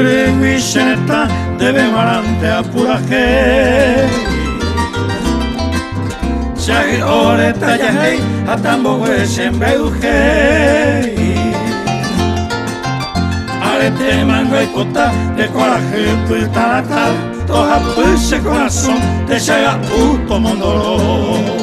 Monguri Visheneta debe marante a pura ge Shagi ore tayahei Atambo we shembe uje Arete mango y cota de coraje tu y talatal Toja puse corazón te llega puto mondoro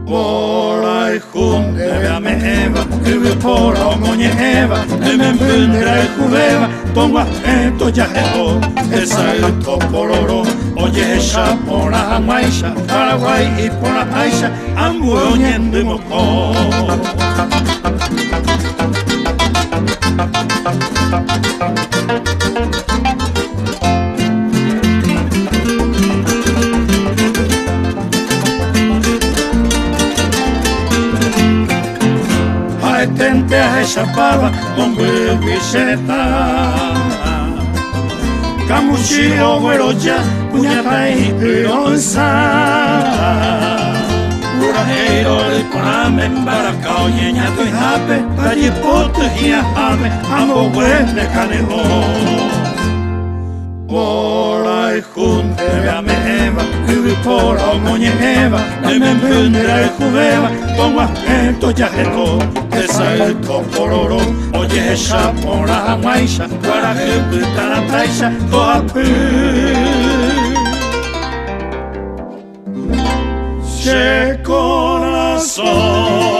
Bora y junte vea me eva Vive por la moñe eva De me mbundera y jubeva Tongo ajento ya jebo Esa y topororo Oye esa por la maisha Paraguay y por la aisha Ambuñendo y moco Tente a esa parva con Vicenta Camuchillo, güeroya, puñata y onza Urajero, el coname, embaracao, ñeñato y jape Tallipoto y ajame, ambos hueles canejo Bora y junte, veame eva Vivi por la moñe eva Deme mbundera y jubeva Pongo ajento ya jero Esa y topororo Oye esa por la maisha Para jepita la taisha Toapi Che corazón